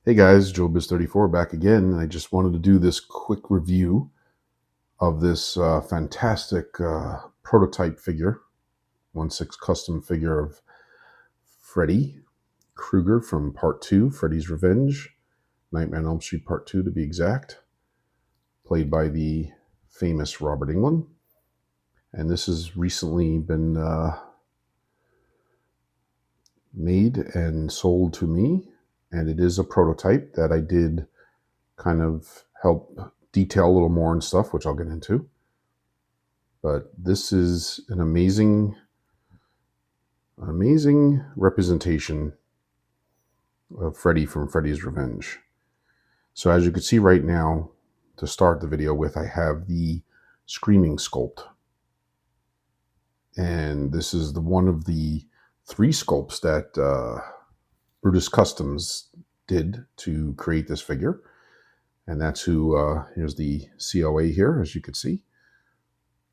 Hey guys, JoeBiz34 back again, and I just wanted to do this quick review of this fantastic prototype figure, 1/6 custom figure of Freddy Krueger from Part 2, Freddy's Revenge, Nightmare on Elm Street Part 2 to be exact, played by the famous Robert Englund. And this has recently been made and sold to me, and it is a prototype that I did kind of help detail a little more and stuff, which I'll get into. But this is an amazing representation of Freddy from Freddy's Revenge. So as you can see right now, to start the video with, I have the Screaming sculpt. And this is one of the 3 sculpts that Brutus Customs did to create this figure. And that's who, here's the COA here, as you can see.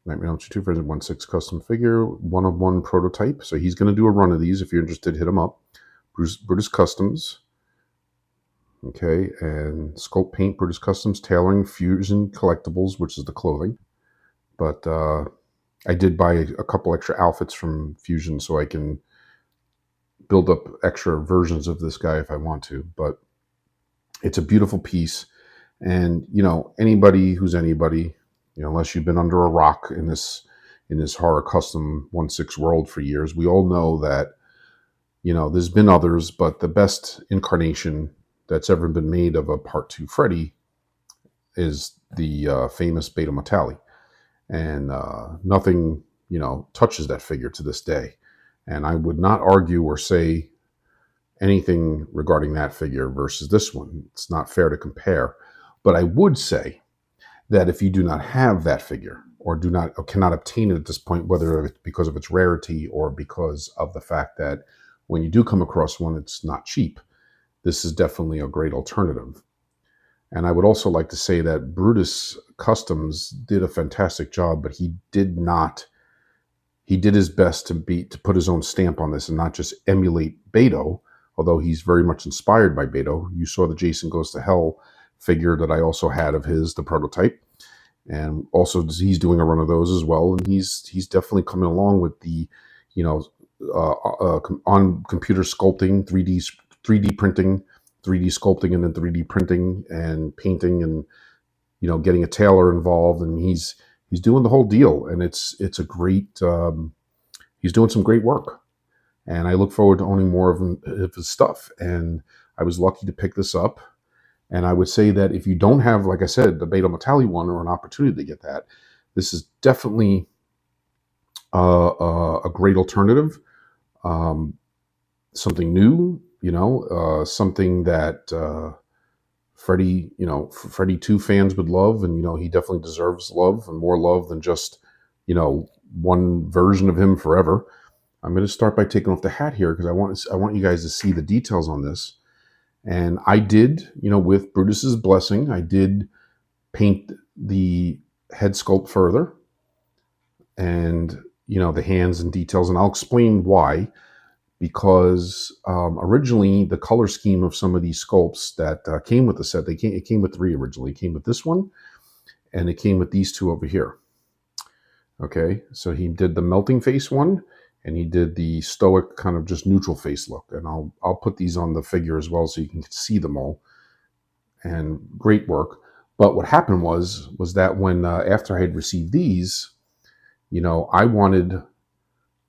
Nightmare on Elm Street 2 Freddy 1/6 custom figure, 1/1 prototype. So he's going to do a run of these. If you're interested, hit him up. Brutus Customs. Okay, and Sculpt Paint, Brutus Customs, Tailoring, Fusion Collectibles, which is the clothing. But I did buy a couple extra outfits from Fusion so I can build up extra versions of this guy if I want to. But it's a beautiful piece. And, you know, anybody who's anybody, you know, unless you've been under a rock in this horror custom 1/6 world for years, we all know that, you know, there's been others, but the best incarnation that's ever been made of a Part 2 Freddy is the famous Beta Metalli. And nothing, you know, touches that figure to this day. And I would not argue or say anything regarding that figure versus this one. It's not fair to compare. But I would say that if you do not have that figure or cannot obtain it at this point, whether it's because of its rarity or because of the fact that when you do come across one, it's not cheap, this is definitely a great alternative. And I would also like to say that Brutus Customs did a fantastic job, but he did his best to put his own stamp on this and not just emulate Beto, although he's very much inspired by Beto. You saw the Jason Goes to Hell figure that I also had of his, the prototype. And also he's doing a run of those as well. And he's definitely coming along with the, you know, on computer sculpting, 3D printing, 3D sculpting, and then 3D printing and painting, and, you know, getting a tailor involved. And he's doing the whole deal. And it's a great, he's doing some great work. And I look forward to owning more of his stuff. And I was lucky to pick this up. And I would say that if you don't have, like I said, the Beta Metalli one or an opportunity to get that, this is definitely a great alternative. Something new, you know, something that Freddy, you know, Freddy 2 fans would love. And, you know, he definitely deserves love, and more love than just, you know, one version of him forever. I'm going to start by taking off the hat here because I want you guys to see the details on this. And I did, you know, with Brutus's blessing, I did paint the head sculpt further, and, you know, the hands and details. And I'll explain why. Because originally the color scheme of some of these sculpts that came with the set, it came with 3 originally. It came with this one, and it came with these 2 over here. Okay, so he did the melting face one, and he did the stoic kind of just neutral face look. And I'll put these on the figure as well so you can see them all. And great work. But what happened was that when after I had received these, you know, I wanted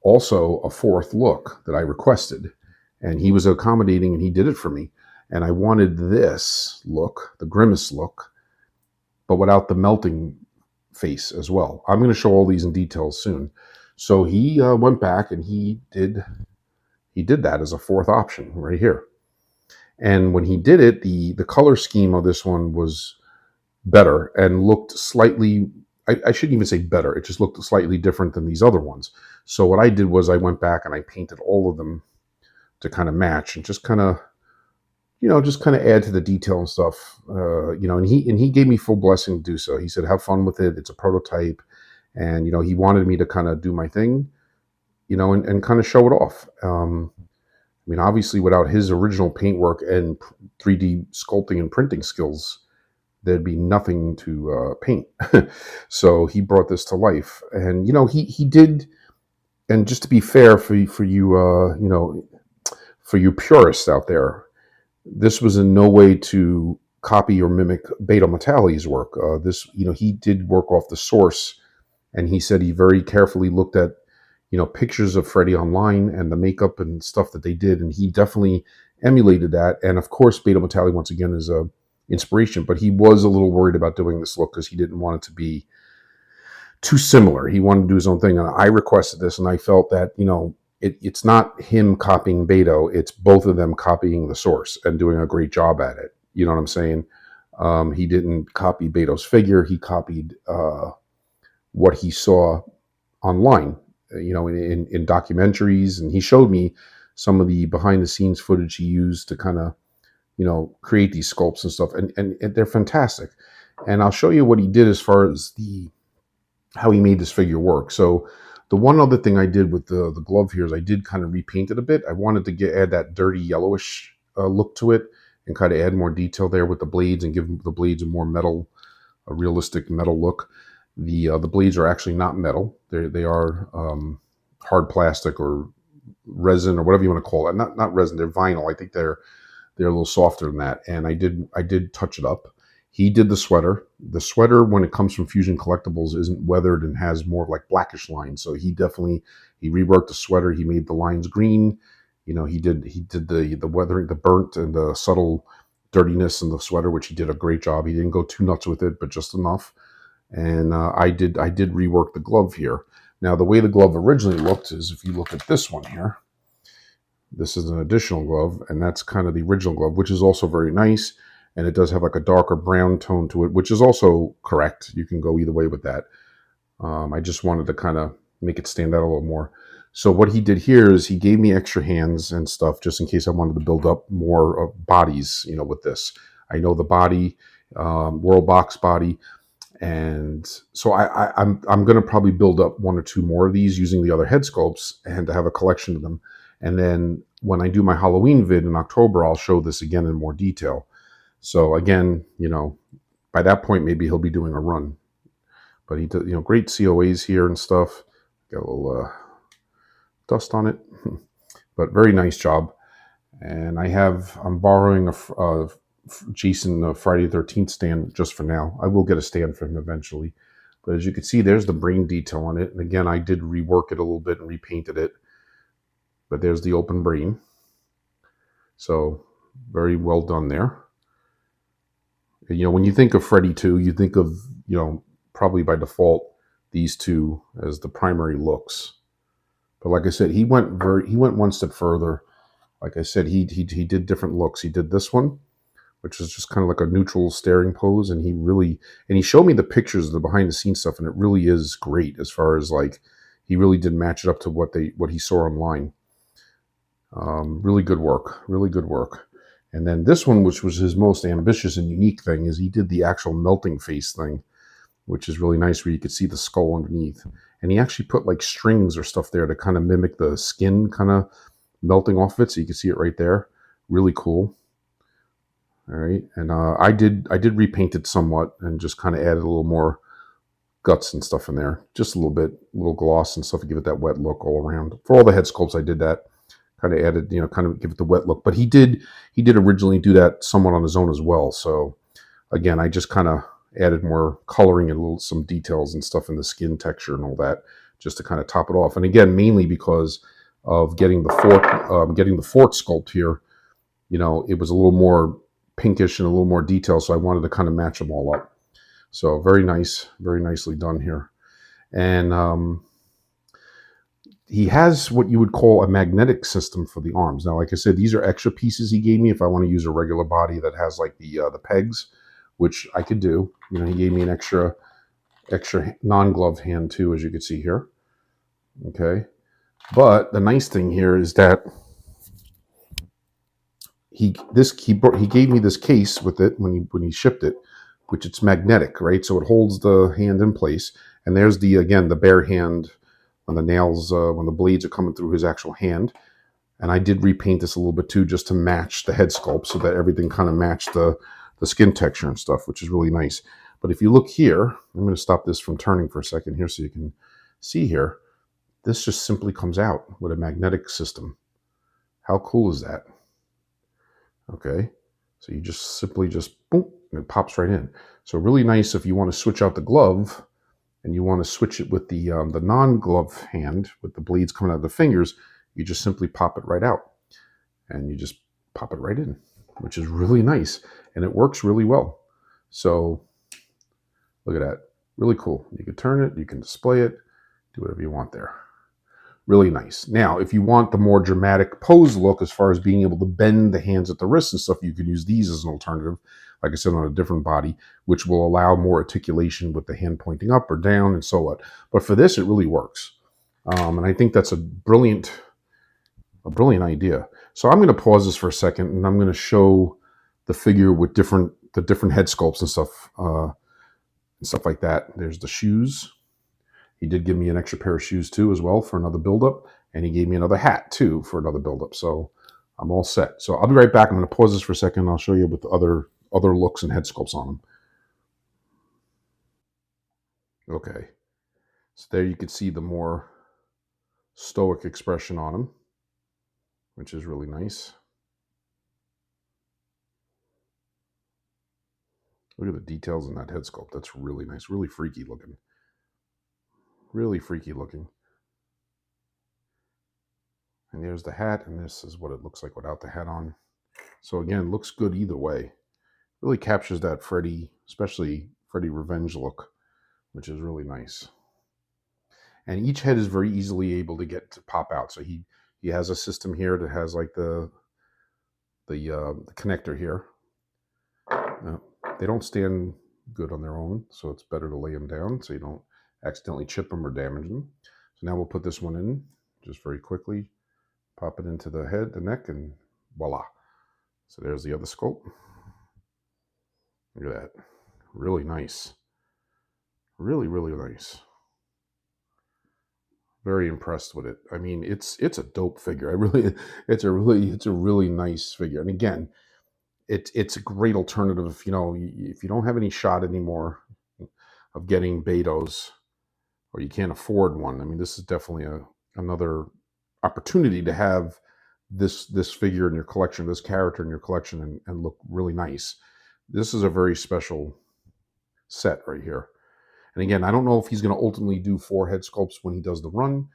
also a 4th look that I requested, and he was accommodating, and he did it for me. And I wanted this look, the grimace look, but without the melting face as well. I'm going to show all these in detail soon. So he went back and he did that as a 4th option right here. And when he did it, the color scheme of this one was better and looked slightly, I shouldn't even say better, it just looked slightly different than these other ones. So what I did was I went back and I painted all of them to kind of match and just kind of, you know, just kind of add to the detail and stuff. You know, and he gave me full blessing to do so. He said, have fun with it. It's a prototype. And, you know, he wanted me to kind of do my thing, you know, and kind of show it off. I mean, obviously, without his original paintwork and 3D sculpting and printing skills, there'd be nothing to paint. So he brought this to life, and he did. And just to be fair for you, for you purists out there, this was in no way to copy or mimic Beto Matali's work. This, he did work off the source, and he said he very carefully looked at, pictures of Freddy online and the makeup and stuff that they did, and he definitely emulated that. And of course, Beto Matali once again is a inspiration, but he was a little worried about doing this look because he didn't want it to be too similar. He wanted to do his own thing, and I requested this, and I felt that it's not him copying Beto; it's both of them copying the source and doing a great job at it. You know what I'm saying? He didn't copy Beto's figure; he copied what he saw online. In documentaries, and he showed me some of the behind the scenes footage he used to kind of create these sculpts and stuff, and they're fantastic. And I'll show you what he did as far as how he made this figure work. So the one other thing I did with the glove here is I did kind of repaint it a bit. I wanted to add that dirty yellowish look to it and kind of add more detail there with the blades and give the blades a more a realistic metal look. The blades are actually not metal. They are hard plastic or resin or whatever you want to call it. Not resin. They're vinyl. I think they're a little softer than that. And I did touch it up. He did the sweater. The sweater, when it comes from Fusion Collectibles, isn't weathered and has more like blackish lines. So he reworked the sweater. He made the lines green. He did the weathering, the burnt and the subtle dirtiness in the sweater, which he did a great job. He didn't go too nuts with it, but just enough. And I did rework the glove here. Now, the way the glove originally looked is, if you look at this one here, this is an additional glove, and that's kind of the original glove, which is also very nice. And it does have like a darker brown tone to it, which is also correct. You can go either way with that. I just wanted to kind of make it stand out a little more. So what he did here is he gave me extra hands and stuff just in case I wanted to build up more bodies, with this. I know the body, World Box body. And so I'm going to probably build up one or two more of these using the other head sculpts and to have a collection of them. And then when I do my Halloween vid in October, I'll show this again in more detail. So again, by that point, maybe he'll be doing a run. But he did, great COAs here and stuff. Got a little dust on it, but very nice job. And I'm borrowing a Jason Friday the 13th stand just for now. I will get a stand for him eventually. But as you can see, there's the brain detail on it. And again, I did rework it a little bit and repainted it. But there's the open brain. So very well done there. When you think of Freddy 2, you think of, probably by default, these two as the primary looks. But like I said, he went one step further. Like I said, he did different looks. He did this one, which is just kind of like a neutral staring pose. And he showed me the pictures of the behind the scenes stuff. And it really is great as far as like, he really did match it up to what he saw online. Really good work. And then this one, which was his most ambitious and unique thing, is he did the actual melting face thing, which is really nice, where you could see the skull underneath. And he actually put like strings or stuff there to kind of mimic the skin kind of melting off it. So you can see it right there. Really cool. All right. And I did repaint it somewhat and just kind of added a little more guts and stuff in there. Just a little bit, a little gloss and stuff to give it that wet look all around. For all the head sculpts, I did that. Kind of added, kind of give it the wet look. But he did originally do that somewhat on his own as well. So again, I just kind of added more coloring and some details and stuff in the skin texture and all that, just to kind of top it off. And again, mainly because of getting the fort sculpt here. It was a little more pinkish and a little more detail, so I wanted to kind of match them all up. So very nice, very nicely done here. And he has what you would call a magnetic system for the arms. Now, like I said, these are extra pieces he gave me if I want to use a regular body that has like the pegs, which I could do. He gave me an extra non-glove hand too, as you can see here. Okay. But the nice thing here is that he gave me this case with it when he shipped it, which it's magnetic, right? So it holds the hand in place. And there's the bare hand when the nails, when the blades are coming through his actual hand. And I did repaint this a little bit too, just to match the head sculpt, so that everything kind of matched the skin texture and stuff, which is really nice. But if you look here, I'm going to stop this from turning for a second here so you can see here. This just simply comes out with a magnetic system. How cool is that? Okay, so you just simply just boom, and it pops right in. So really nice if you want to switch out the glove and you want to switch it with the non-glove hand with the blades coming out of the fingers. You just simply pop it right out, and you just pop it right in, which is really nice, and it works really well. So look at that, really cool. You can turn it, you can display it, do whatever you want there. Really nice. Now, if you want the more dramatic pose look, as far as being able to bend the hands at the wrists and stuff, you can use these as an alternative, like I said, on a different body, which will allow more articulation with the hand pointing up or down and so on. But for this, it really works. And I think that's a brilliant idea. So I'm going to pause this for a second, and I'm going to show the figure with the different head sculpts and stuff like that. There's the shoes. He did give me an extra pair of shoes too, as well, for another buildup, and he gave me another hat too for another buildup. So I'm all set. So I'll be right back. I'm going to pause this for a second, and I'll show you with the other looks and head sculpts on them. Okay, so there you can see the more stoic expression on him, which is really nice. Look at the details in that head sculpt. That's really nice, really freaky looking. Really freaky looking. And there's the hat, and this is what it looks like without the hat on. So again, looks good either way. Really captures that Freddy, especially Freddy Revenge look, which is really nice. And each head is very easily able to get to pop out. So he has a system here that has like the connector here. They don't stand good on their own, so it's better to lay them down so you don't accidentally chip them or damage them. So now we'll put this one in just very quickly, pop it into the head, the neck, and voila. So there's the other sculpt. Look at that. Really nice. Really, really nice. Very impressed with it. I mean, it's a dope figure. It's a really nice figure. And again, it's a great alternative. You know, if you don't have any shot anymore of getting Betos, or you can't afford one, I mean, this is definitely another opportunity to have this figure in your collection, this character in your collection, and look really nice. This is a very special set right here. And again, I don't know if he's going to ultimately do 4 head sculpts when he does the run.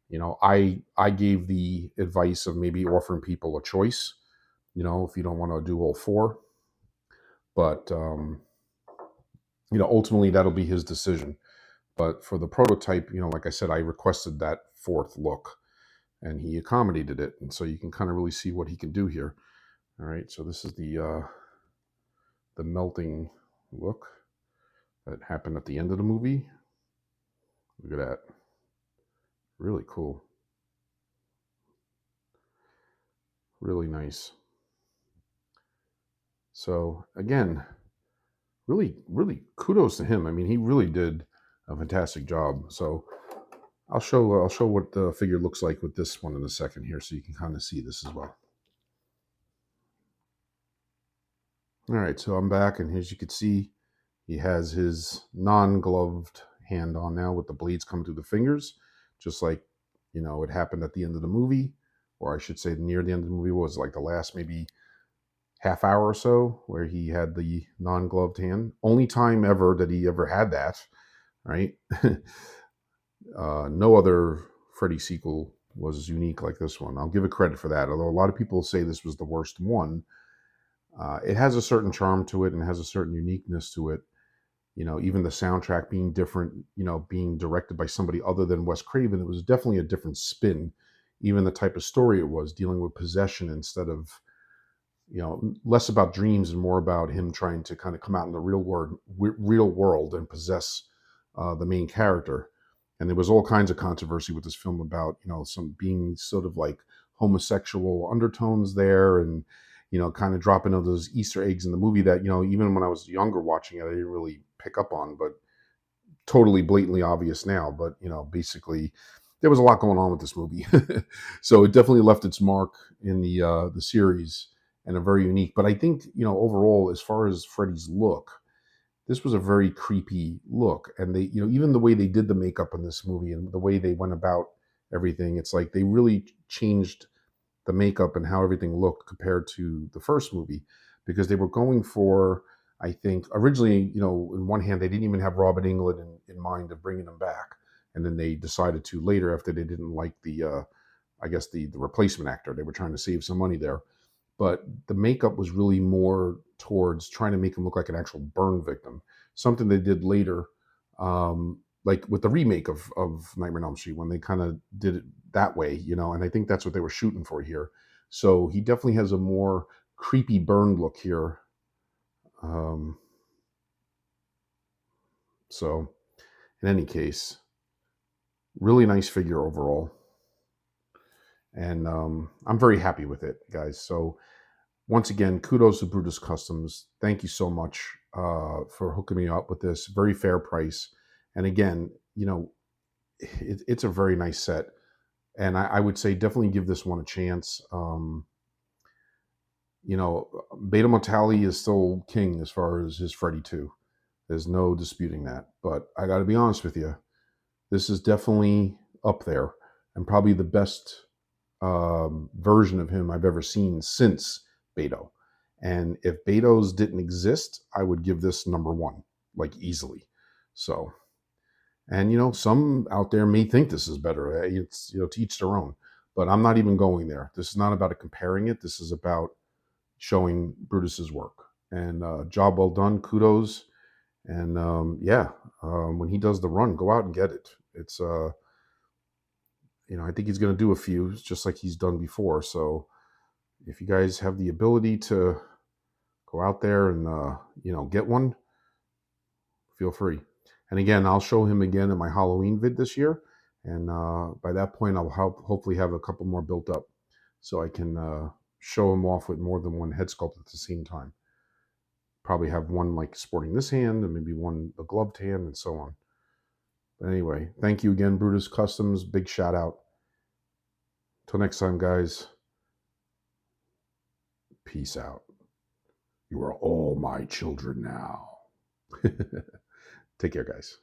You know, I gave the advice of maybe offering people a choice, you know, if you don't want to do all 4. But, you know, ultimately that'll be his decision. But for the prototype, you know, like I said, I requested that 4th look, and he accommodated it. And so you can kind of really see what he can do here. All right, so this is the melting look that happened at the end of the movie. Look at that. Really cool. Really nice. So again, really kudos to him. I mean, he really did a fantastic job. So I'll show what the figure looks like with this one in a second here, so you can kind of see this as well. All right, so I'm back, and as you can see, he has his non-gloved hand on now with the blades coming through the fingers, just like, you know, it happened at the end of the movie, or I should say near the end of the movie. Was like the last maybe half hour or so where he had the non-gloved hand. Only time ever that he ever had that, right? No other Freddy sequel was unique like this one. I'll give it credit for that, although a lot of people say this was the worst one. It has a certain charm to it and has a certain uniqueness to it. You know, even the soundtrack being different, you know, being directed by somebody other than Wes Craven, it was definitely a different spin. Even the type of story it was, dealing with possession instead of, you know, less about dreams and more about him trying to kind of come out in the real world and possess the main character. And there was all kinds of controversy with this film about, you know, some being sort of like homosexual undertones there, and, you know, kind of dropping all those Easter eggs in the movie that, you know, even when I was younger watching it, I didn't really pick up on, but totally blatantly obvious now. But, you know, basically there was a lot going on with this movie. So it definitely left its mark in the series, and a very unique. But I think, overall, as far as Freddy's look, this was a very creepy look. And they, even the way they did the makeup in this movie and the way they went about everything, it's like they really changed the makeup and how everything looked compared to the first movie, because they were going for, I think originally, in one hand, they didn't even have Robert Englund in mind of bringing him back, and then they decided to later, after they didn't like I guess the replacement actor. They were trying to save some money there, but the makeup was really more towards trying to make him look like an actual burn victim. Something they did later, like with the remake of Nightmare on Elm Street, when they kind of did it that way, and I think that's what they were shooting for here. So he definitely has a more creepy burn look here. Um, so, in any case, really nice figure overall, and I'm very happy with it, guys. So once again, kudos to Brutus Customs. Thank you so much for hooking me up with this very fair price. And again, it's a very nice set, and I would say definitely give this one a chance. Beta Motali is still king as far as his Freddy 2. There's no disputing that. But I got to be honest with you, this is definitely up there, and probably the best version of him I've ever seen since Beto. And if Beto's didn't exist, I would give this number one, like easily. So, and some out there may think this is better. It's to each their own. But I'm not even going there. This is not about comparing it. This is about showing Brutus's work. And job well done. Kudos. And yeah, when he does the run, go out and get it. It's I think he's going to do a few, just like he's done before. So if you guys have the ability to go out there and get one, feel free. And again, I'll show him again in my Halloween vid this year, and by that point, I'll hopefully have a couple more built up, so I can show him off with more than one head sculpt at the same time. Probably have one like sporting this hand, and maybe one a gloved hand, and so on. But anyway, thank you again, Brutus Customs. Big shout out. Till next time, guys. Peace out. You are all my children now. Take care, guys.